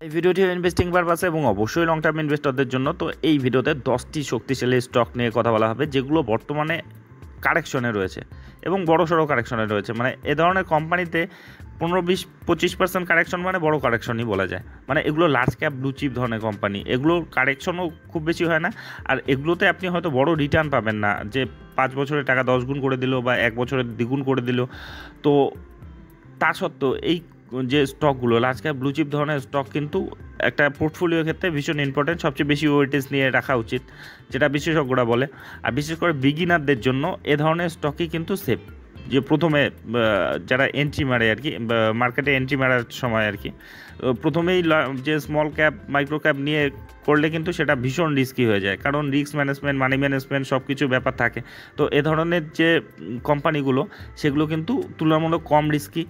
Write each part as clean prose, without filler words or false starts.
এই ভিডিওটি ইনভেস্টিং পারপাসে এবং অবশ্যই লং টার্ম ইনভেস্টরদের জন্য। তো এই ভিডিওতে 10টি শক্তিশালী স্টক নিয়ে কথা বলা হবে যেগুলো বর্তমানে কারেকশনে রয়েছে এবং বড়সড় কারেকশনে রয়েছে। মানে এ ধরনের কোম্পানিতে 15-20-25% কারেকশন মানে বড় কারেকশনই বলা যায়। মানে এগুলো লার্জ ক্যাপ ব্লু চিপ ধরনের কোম্পানি, এগুলোর কারেকশনও খুব বেশি হয় না। আর এগুলোতে আপনি হয়তো বড় রিটার্ন পাবেন না, যে 5 বছরের টাকা 10 গুণ করে দিল বা 1 বছরে দ্বিগুণ করে দিল। তো তা সত্ত্বেও এই যে স্টকগুলো লার্জ ক্যাপ ব্লু চিপ ধরনের স্টক কিন্তু একটা পোর্টফোলিওর ক্ষেত্রে ভীষণ ইম্পর্টেন্ট, সবচেয়ে বেশি ওয়েটেজ নিয়ে রাখা উচিত, যেটা বিশেষজ্ঞরা বলে। আর বিশেষ করে বিগিনারদের জন্য এ ধরনের স্টকই কিন্তু সেফ। যে প্রথমে যারা এন্ট্রি মারে আর কি, মার্কেটে এন্ট্রি মারার সময় আর কি, প্রথমেই যে স্মল ক্যাপ মাইক্রো ক্যাপ নিয়ে করলে কিন্তু সেটা ভীষণ রিস্কি হয়ে যায়, কারণ রিস্ক ম্যানেজমেন্ট, মানি ম্যানেজমেন্ট সব কিছু ব্যাপার থাকে। তো এ ধরনের যে কোম্পানিগুলো সেগুলো কিন্তু তুলনামূলক কম রিস্কি,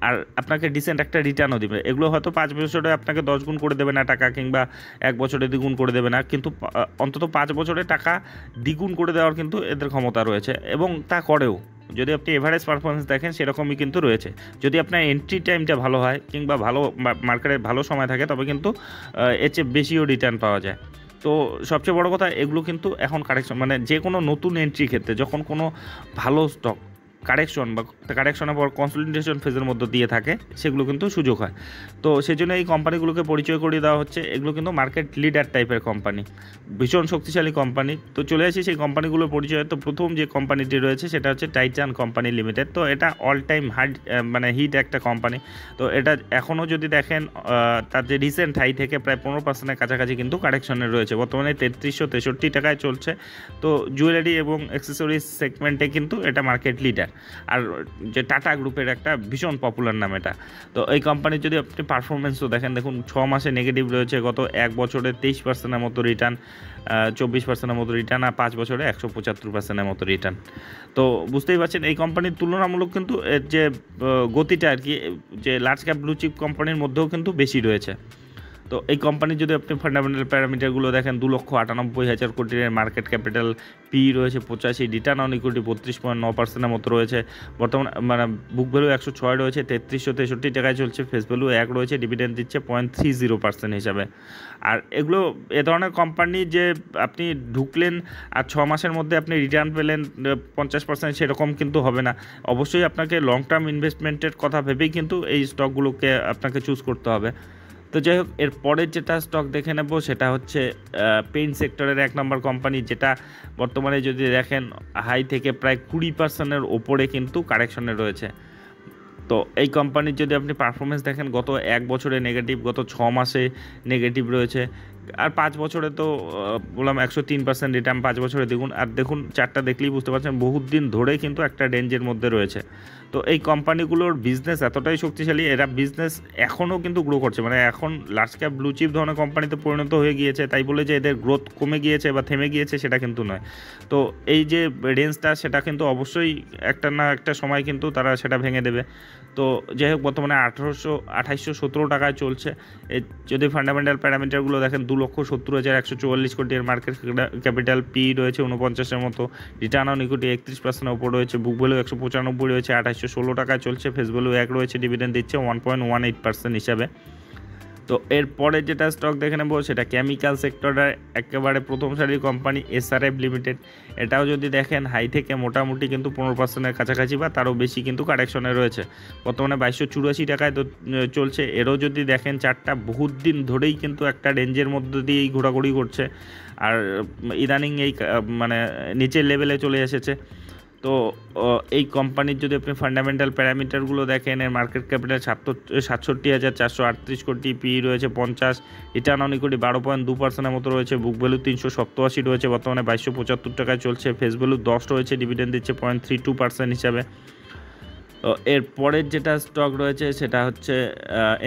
আর আপনাকে ডিসেন্ট একটা রিটার্নও দেবে। এগুলো হয়তো 5 বছরে আপনাকে 10 গুণ করে দেবে না টাকা, কিংবা 1 বছরে দ্বিগুণ করে দেবে না, কিন্তু অন্তত 5 বছরে টাকা দ্বিগুণ করে দেওয়ার কিন্তু এদের ক্ষমতা রয়েছে, এবং তা করেও। যদি আপনি এভারেজ পারফরমেন্স দেখেন সেরকমই কিন্তু রয়েছে। যদি আপনার এন্ট্রি টাইমটা ভালো হয় কিংবা ভালো মার্কেটের ভালো সময় থাকে, তবে কিন্তু এর চেয়ে বেশিও রিটার্ন পাওয়া যায়। তো সবচেয়ে বড় কথা, এগুলো কিন্তু এখন কারেকশন, মানে যে কোনো নতুন এন্ট্রি ক্ষেত্রে যখন কোনো ভালো স্টক কারেকশন বা কারেকশনের পর কনসলিডেশন ফেজের মধ্যে দিয়ে থাকে, সেগুলো কিন্তু সুযোগ হয়। তো সেই জন্য এই কোম্পানিগুলোকে পরিচয় করিয়ে দেওয়া হচ্ছে। এগুলো কিন্তু মার্কেট লিডার টাইপের কোম্পানি, ভীষণ শক্তিশালী কোম্পানি। তো চলে আসি সেই কোম্পানিগুলোর পরিচয়। তো প্রথম যে কোম্পানিটি রয়েছে সেটা হচ্ছে টাইটান কোম্পানি লিমিটেড। তো এটা অল টাইম মানে হিট একটা কোম্পানি। তো এটা এখনও যদি দেখেন, তার যে রিসেন্ট হাই থেকে প্রায় 15%-এর কাছাকাছি কিন্তু কারেকশনে রয়েছে। বর্তমানে 3363 টাকায় চলছে। তো জুয়েলারি এবং অ্যাক্সেসরিজ সেগমেন্টে কিন্তু এটা মার্কেট লিডার। আর যে টাটা গ্রুপের একটা ভীষণ পপুলার নাম এটা। তো এই কোম্পানির যদি আপনি পারফরমেন্সও দেখুন 6 মাসে নেগেটিভ রয়েছে, গত 1 বছরে 23%-এর মতো রিটার্ন, 24%-এর মতো রিটার্ন, আর 5 বছরে 175%-এর মতো রিটার্ন। তো বুঝতেই পারছেন এই কোম্পানির তুলনামূলক কিন্তু এর যে গতিটা আর কি, যে লার্জ ক্যাপ ব্লু চিপ কোম্পানির মধ্যেও কিন্তু বেশি রয়েছে। তো এই কোম্পানির যদি আপনি ফান্ডামেন্টাল প্যারামিটারগুলো দেখেন, 2,98,000 কোটির মার্কেট ক্যাপিটাল, পি রয়েছে 85, রিটার্ন অন ইকুইটি 32.9%-এর মতো রয়েছে। বর্তমানে মানে বুক ভ্যালু 106 রয়েছে, 3363 টাকায় চলছে। ফেস ভ্যালু 1 রয়েছে, ডিভিডেন্ড দিচ্ছে 0.30% হিসাবে। আর এগুলো এ ধরনের কোম্পানি যে আপনি ঢুকলেন আর 6 মাসের মধ্যে আপনি রিটার্ন পেলেন 50%, সেরকম কিন্তু হবে না। অবশ্যই আপনাকে লং টার্ম ইনভেস্টমেন্টের কথা ভেবেই কিন্তু এই স্টকগুলোকে আপনাকে চুজ করতে হবে। তো যাই হোক, এর পরের যেটা স্টক দেখে নেব সেটা হচ্ছে পেইন্ট সেক্টরের 1 নম্বর কোম্পানি, যেটা বর্তমানে যদি দেখেন হাই থেকে প্রায় 20%-এর ওপরে কিন্তু কারেকশনে রয়েছে। তো এই কোম্পানির যদি আপনি পারফরমেন্স দেখেন, গত 1 বছরে নেগেটিভ, গত 6 মাসে নেগেটিভ রয়েছে, আর 5 বছরে তো বললাম 103% রিটার্ন, 5 বছরে দ্বিগুণ। আর দেখুন চারটা দেখলেই বুঝতে পারছেন বহুত দিন ধরে কিন্তু একটা রেঞ্জের মধ্যে রয়েছে। তো এই কোম্পানিগুলোর বিজনেস এতটাই শক্তিশালী, এরা বিজনেস এখনও কিন্তু গ্রো করছে। মানে এখন লার্জ ক্যাপ ব্লু চিপ ধরনের কোম্পানিতে পরিণত হয়ে গিয়েছে, তাই বলে যে এদের গ্রোথ কমে গিয়েছে বা থেমে গিয়েছে সেটা কিন্তু নয়। তো এই যে রেঞ্জটা, সেটা কিন্তু অবশ্যই একটা না একটা সময় কিন্তু তারা সেটা ভেঙে দেবে। তো যাই হোক, বর্তমানে 2817 টাকায় চলছে। যদি ফান্ডামেন্টাল প্যারামিটারগুলো দেখেন, 2,70,144 কোটি এর মার্কেট ক্যাপিটাল, পি রয়েছে 49-এর মতো, রিটার্ন অন ইকুইটি 31%-এর উপর রয়েছে, বুক ভ্যালু 195 রয়েছে, 2816 টাকায় চলছে। ফেস ভ্যালু 1 রয়েছে, ডিভিডেন্ড দিচ্ছে 1.18% হিসাবে। তো এরপরে যেটা স্টক দেখে নেব সেটা কেমিক্যাল সেক্টরের একেবারে প্রথম সারির কোম্পানি এসআরএফ লিমিটেড। এটাও যদি দেখেন হাই থেকে মোটামুটি কিন্তু 15%-এর কাছাকাছি বা তারও বেশি কিন্তু কারেকশনে রয়েছে। বর্তমানে 2284 টাকায় তো চলছে। এরও যদি দেখেন চারটা বহুত দিন ধরেই কিন্তু একটা রেঞ্জের মধ্যে দিয়েই ঘোরাঘুরি করছে, আর ইদানিং এই মানে নিচের লেভেলে চলে এসেছে। তো এই কোম্পানির যদি আপনি ফান্ডামেন্টাল প্যারামিটারগুলো দেখেন, এর মার্কেট ক্যাপিটাল 67,438 কোটি, পি রয়েছে 50, রিটার্ন অন ইকুইটি 12.2%-এর মতো রয়েছে, বুক ভ্যালু 387 রয়েছে, বর্তমানে 2275 টাকায় চলছে। ফেস ভ্যালু 10 রয়েছে, ডিভিডেন্ড দিচ্ছে 0.32% হিসাবে। এর পরের যেটা স্টক রয়েছে সেটা হচ্ছে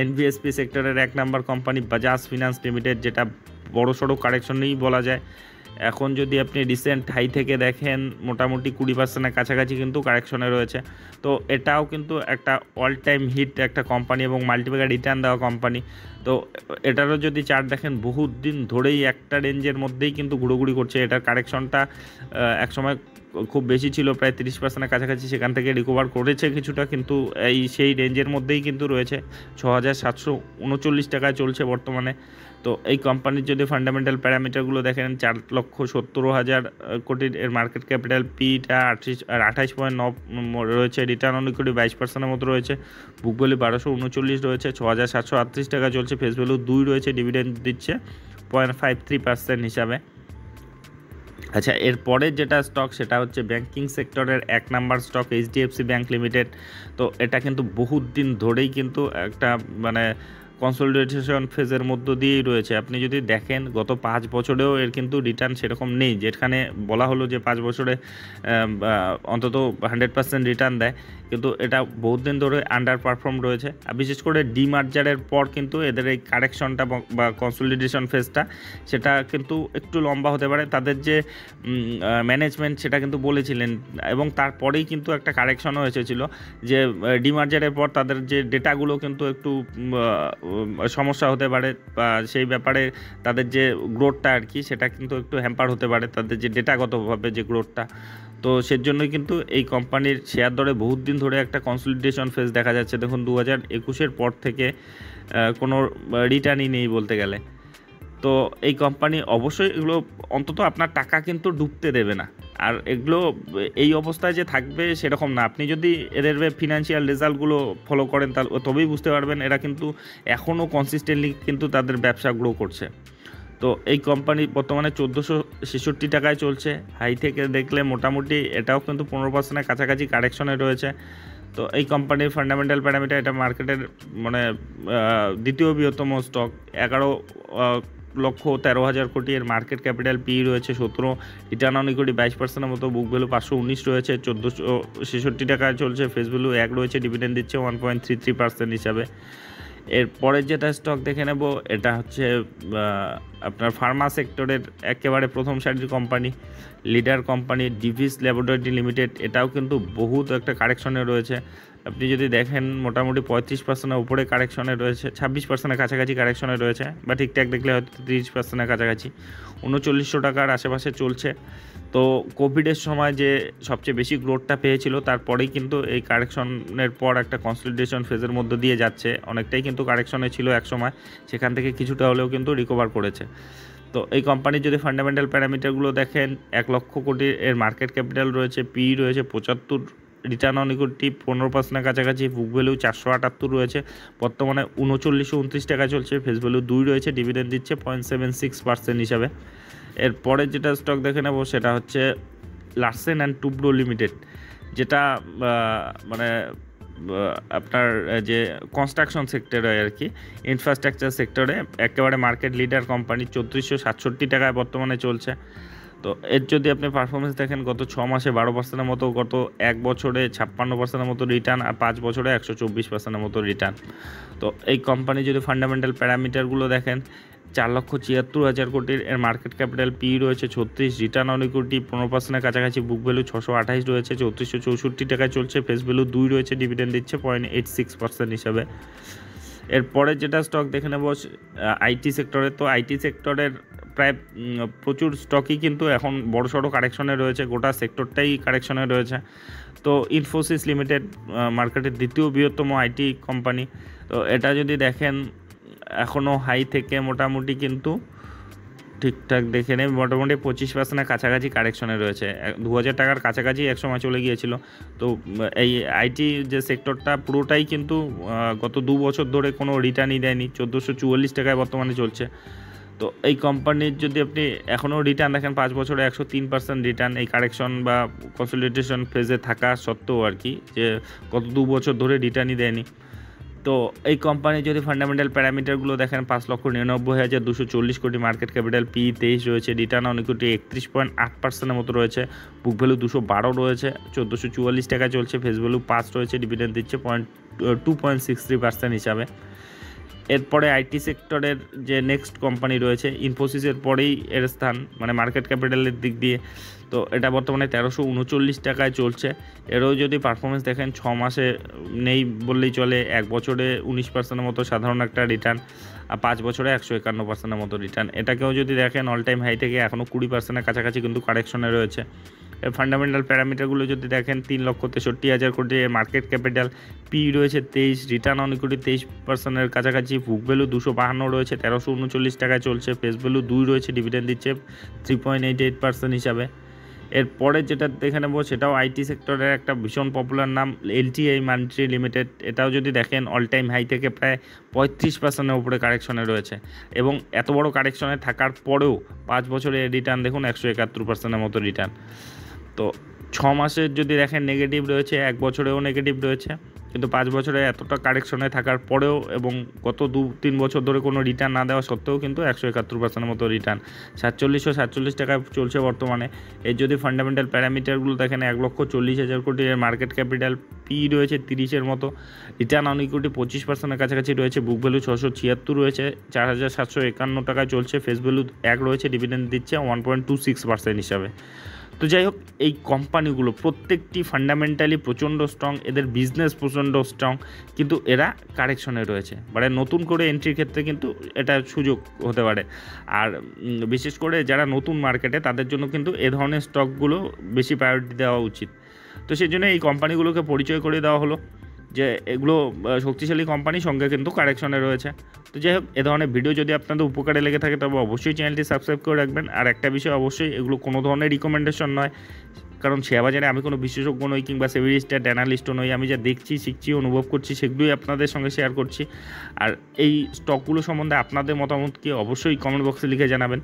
এনবিএসপি সেক্টরের 1 নম্বর কোম্পানি বাজাজ ফিনান্স লিমিটেড, যেটা বড়সড় কারেকশনেই বলা যায়। এখন যদি আপনি রিসেন্ট হাই থেকে দেখেন, মোটামুটি 20%-এর কাছাকাছি কিন্তু কারেকশনে রয়েছে। তো এটাও কিন্তু একটা অল টাইম হিট একটা কোম্পানি এবং মাল্টিপ্যাকার রিটার্ন দেওয়া কোম্পানি। তো এটারও যদি চার্ট দেখেন বহুত দিন ধরেই একটা রেঞ্জের মধ্যেই কিন্তু ঘুরোঘুরি করছে। এটার কারেকশনটা একসময় খুব বেশি ছিল, প্রায় 30%-এর কাছাকাছি, সেখান থেকে রিকভার করেছে কিছুটা, কিন্তু এই সেই রেঞ্জের মধ্যেই কিন্তু রয়েছে। 6,739 টাকায় চলছে বর্তমানে। তো এই কোম্পানির যদি ফান্ডামেন্টাল প্যারামিটারগুলো দেখেন, 4,70,000 কোটির এর মার্কেট ক্যাপিটাল, পিটা 28.9 রয়েছে, রিটার্ন অন ইকুইটি 22%-এর মতো রয়েছে, বুক ভ্যালু 1239 রয়েছে, 6,738 টাকা চলছে, ফেস ভ্যালু 2 রয়েছে, ডিভিডেন্ড দিচ্ছে 0.53% হিসাবে। আচ্ছা, এরপরের যেটা স্টক সেটা হচ্ছে ব্যাংকিং সেক্টরের 1 number stock HDFC bank limited. তো এটা কিন্তু বহুত দিন ধরেই কিন্তু একটা মানে কনসলিডেশন ফেজের মধ্য দিয়েই রয়েছে। আপনি যদি দেখেন গত 5 বছরেও এর কিন্তু রিটার্ন সেরকম নেই, যেখানে বলা হলো যে 5 বছরে অন্তত 100% রিটার্ন দেয়, কিন্তু এটা বহুত দিন ধরে আন্ডার পারফর্ম রয়েছে। আর বিশেষ করে ডিমার্জারের পর কিন্তু এদের এই কারেকশনটা বা কনসলিডেশন ফেজটা সেটা কিন্তু একটু লম্বা হতে পারে। তাদের যে ম্যানেজমেন্ট সেটা কিন্তু বলেছিলেন, এবং তারপরেই কিন্তু একটা কারেকশনও এসেছিল যে ডিমার্জারের পর তাদের যে ডেটাগুলো কিন্তু একটু সমস্যা হতে পারে, বা সেই ব্যাপারে তাদের যে গ্রোথটা আর কি সেটা কিন্তু একটু হ্যাম্পার হতে পারে, তাদের যে ডেটাগতভাবে যে গ্রোথটা। তো সেজন্যই কিন্তু এই কোম্পানির শেয়ার দরে বহুত দিন ধরে একটা কনসলিডেশন ফেজ দেখা যাচ্ছে। দেখুন 2021-এর পর থেকে কোনো রিটার্নই নেই বলতে গেলে। তো এই কোম্পানি অবশ্যই এগুলো অন্তত আপনার টাকা কিন্তু ডুবতে দেবে না, আর এগুলো এই অবস্থায় যে থাকবে সেরকম না। আপনি যদি এদের ফিনান্সিয়াল রেজাল্টগুলো ফলো করেন তবেই বুঝতে পারবেন এরা কিন্তু এখনও কনসিস্টেন্টলি কিন্তু তাদের ব্যবসা গ্রো করছে। তো এই কোম্পানি বর্তমানে 1466 টাকায় চলছে। হাই থেকে দেখলে মোটামুটি এটাও কিন্তু 15%-এর কাছাকাছি কারেকশনে রয়েছে। তো এই কোম্পানির ফান্ডামেন্টাল প্যারামিটার, এটা মার্কেটের মানে দ্বিতীয় বৃহত্তম স্টক, 11,13,000 কোটি এর মার্কেট ক্যাপিটাল, পি রয়েছে 17, রিটার্ন অন ইকুইটি 22%-এর মতো, বুক ভ্যালু 519 রয়েছে, 1466 টাকায় চলছে, ফেস ভ্যালু 1 রয়েছে, ডিভিডেন্ড দিচ্ছে 1.33% হিসাবে। এরপরের যেটা স্টক দেখে নেব এটা হচ্ছে আপনার ফার্মা সেক্টরের একেবারে প্রথম সারির company, leader company Divi's laboratory limited. এটাও কিন্তু বহুত একটা কারেকশনে রয়েছে। আপনি যদি দেখেন মোটামুটি 35%-এর উপরে কারেকশনে রয়েছে, 26%-এর কাছাকাছি কারেকশনে রয়েছে, বা ঠিকঠাক দেখলে হয়তো 30%-এর কাছাকাছি, 3900 টাকার আশেপাশে চলছে। তো কোভিডের সময় যে সবচেয়ে বেশি গ্রোথটা পেয়েছিল, তারপরেই কিন্তু এই কারেকশনের পর একটা কনসলিডেশন ফেজের মধ্য দিয়ে যাচ্ছে। অনেকটাই কিন্তু কারেকশনে ছিল এক সময়, সেখান থেকে কিছুটা হলেও কিন্তু রিকভার করেছে। তো এই কোম্পানির যদি ফান্ডামেন্টাল প্যারামিটারগুলো দেখেন, 1 লক্ষ কোটি এর মার্কেট ক্যাপিটাল রয়েছে, পি রয়েছে 75, রিটার্ন অন ইকুইটি 15%-এর কাছাকাছি, বুক ভ্যালু 478 রয়েছে, বর্তমানে 3929 টাকা চলছে, ফেস ভ্যালু 2 রয়েছে, ডিভিডেন্ড দিচ্ছে 0.76% হিসাবে। এরপরে যেটা স্টক দেখে নেব সেটা হচ্ছে লার্সেন অ্যান্ড টুব্রো লিমিটেড, যেটা মানে আপনার যে কনস্ট্রাকশন সেক্টরে আর কি, ইনফ্রাস্ট্রাকচার সেক্টরে একেবারে মার্কেট লিডার কোম্পানি, 3467 টাকায় বর্তমানে চলছে। তো এর যদি আপনি পারফরমেন্স দেখেন, গত 6 মাসে 12%-এর মতো, গত 1 বছরে 56%-এর মতো রিটার্ন, আর 5 বছরে 124%-এর মতো রিটার্ন। তো এই কোম্পানি যদি ফান্ডামেন্টাল প্যারামিটারগুলো দেখেন, 4,76,000 কোটির এর মার্কেট ক্যাপিটাল, পি রয়েছে 36, রিটার্ন অন ইকুইটি 15%-এর কাছাকাছি, বুক ভ্যালু 628 রয়েছে, 3464 টাকায় চলছে, ফেস ভ্যালু 2 রয়েছে, ডিভিডেন্ড দিচ্ছে 0.86% হিসাবে। এরপরে যেটা স্টক দেখে নেব আইটি সেক্টরে। তো আইটি সেক্টরের প্রায় প্রচুর স্টকই কিন্তু এখন বড়সড় কারেকশনে রয়েছে, গোটা সেক্টরটাই কারেকশনে রয়েছে। তো ইনফোসিস লিমিটেড মার্কেটের দ্বিতীয় বৃহত্তম আইটি কোম্পানি। তো এটা যদি দেখেন এখনও হাই থেকে মোটামুটি কিন্তু ঠিকঠাক দেখে নেই, মোটামুটি 25%-এর কাছাকাছি কারেকশনে রয়েছে, 2000 টাকার কাছাকাছি একসময় চলে গিয়েছিল। তো এই আইটি যে সেক্টরটা পুরোটাই কিন্তু গত 2 বছর ধরে কোনো রিটার্নই দেয়নি, 1444 টাকায় বর্তমানে চলছে। তো এই কোম্পানির যদি আপনি এখনও রিটার্ন দেখেন, 5 বছরে 103% রিটার্ন, এই কারেকশন বা কনসলিডেশন ফেজে থাকা সত্ত্বেও আর কি, যে গত 2 বছর ধরে রিটার্নই দেয়নি। তো এই কোম্পানির যদি ফান্ডামেন্টাল প্যারামিটারগুলো দেখেন, 5,99,240 কোটি মার্কেট ক্যাপিটাল, পি 23 রয়েছে, রিটার্ন অন ইকুইটি 31.8%-এর মতো রয়েছে, বুক ভ্যালু 212 রয়েছে, 1444 টাকা চলছে, ফেস ভ্যালু 5 রয়েছে, ডিভিডেন্ড দিচ্ছে 2.63% হিসাবে। এরপরে আইটি সেক্টরের যে নেক্সট কোম্পানি রয়েছে ইনফোসিসের পরেই এর স্থান, মানে মার্কেট ক্যাপিটালের দিক দিয়ে। তো এটা বর্তমানে 1339 টাকায় চলছে। এরও যদি পারফরমেন্স দেখেন 6 মাসে নেই বললেই চলে, 1 বছরে 19% মতো সাধারণ একটা রিটার্ন, আর 5 বছরে 151% মতো রিটার্ন। এটাকেও যদি দেখেন অল টাইম হাই থেকে এখনও 20% কাছাকাছি কিন্তু কারেকশনে রয়েছে। ফান্ডামেন্টাল প্যারামিটারগুলো যদি দেখেন 3,63,000 কোটি, মার্কেট ক্যাপিটাল, পি রয়েছে 23, রিটার্ন অন ইকুইটি 23% কাছাকাছি, বুক ভ্যালু 252 রয়েছে, 1339 টাকায় চলছে, ফেস ভ্যালু 2 রয়েছে, ডিভিডেন্ড দিচ্ছে 3.88% হিসাবে। এরপরে যেটা দেখে নেব সেটাও আইটি সেক্টরের একটা ভীষণ পপুলার নাম, এলটিআই মাল্টি লিমিটেড। এটাও যদি দেখেন অল টাইম হাই থেকে প্রায় 35%-এর উপরে কারেকশনে রয়েছে, এবং এত বড় কারেকশনে থাকার পরেও 5 বছরে রিটার্ন দেখুন 171%-এর মতো রিটার্ন। তো 6 মাসের যদি দেখেন নেগেটিভ রয়েছে, 1 বছরেও নেগেটিভ রয়েছে, কিন্তু 5 বছরে এতটা কারেকশনে থাকার পরেও এবং গত 2-3 বছর ধরে কোনো রিটার্ন না দেওয়া সত্ত্বেও কিন্তু 171%-এর মতো রিটার্ন, 4747 টাকায় চলছে বর্তমানে। এর যদি ফান্ডামেন্টাল প্যারামিটারগুলো দেখেন 1,40,000 কোটি, এর মার্কেট ক্যাপিটাল, পি রয়েছে 30-এর মতো, রিটার্ন অন ইকুইটি 25%-এর কাছাকাছি রয়েছে, বুক ভ্যালু 676 রয়েছে, 4,751 টাকায় চলছে, ফেস ভ্যালু 1 রয়েছে, ডিভিডেন্ড দিচ্ছে 1.26% হিসাবে। তো যাই হোক, এই কোম্পানিগুলো প্রত্যেকটি ফান্ডামেন্টালি প্রচণ্ড স্ট্রং, এদের বিজনেস প্রচণ্ড স্ট্রং, কিন্তু এরা কারেকশনে রয়েছে, মানে নতুন করে এন্ট্রির ক্ষেত্রে কিন্তু এটা সুযোগ হতে পারে। আর বিশেষ করে যারা নতুন মার্কেটে, তাদের জন্য কিন্তু এ ধরনের স্টকগুলো বেশি প্রায়োরিটি দেওয়া উচিত। তো সেই জন্য এই কোম্পানিগুলোকে পরিচয় করে দেওয়া হলো যে এগুলো শক্তিশালী কোম্পানি, সঙ্গে কিন্তু কারেকশনে রয়েছে। তো যাই হোক, এ ধরনের ভিডিও যদি আপনাদের উপকারে লেগে থাকে তবে অবশ্যই চ্যানেলটি সাবস্ক্রাইব করে রাখবেন। আর একটা বিষয় অবশ্যই, এগুলো কোনো ধরনের রিকমেন্ডেশন নয়, কারণ শেয়ার বাজারে আমি কোনো বিশেষজ্ঞ নই কিংবা সেবি রেজিস্টার্ড অ্যানালিস্টও নই। আমি যা দেখছি, শিখছি, অনুভব করছি, সেগুলোই আপনাদের সঙ্গে শেয়ার করছি। আর এই স্টকগুলো সম্বন্ধে আপনাদের মতামত কি অবশ্যই কমেন্ট বক্সে লিখে জানাবেন।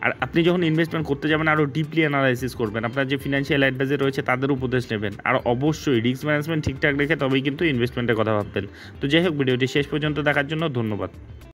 আর আপনি যখন ইনভেস্টমেন্ট করতে যাবেন আরও ডিপলি অ্যানালাইসিস করবেন, আপনার যে ফিনান্সিয়াল অ্যাডভাইজার রয়েছে তাদের উপদেশ নেবেন, আর অবশ্যই রিস্ক ম্যানেজমেন্ট ঠিকঠাক রেখে তবেই কিন্তু ইনভেস্টমেন্টের কথা ভাববেন। তো যাই হোক, ভিডিওটি শেষ পর্যন্ত দেখার জন্য ধন্যবাদ।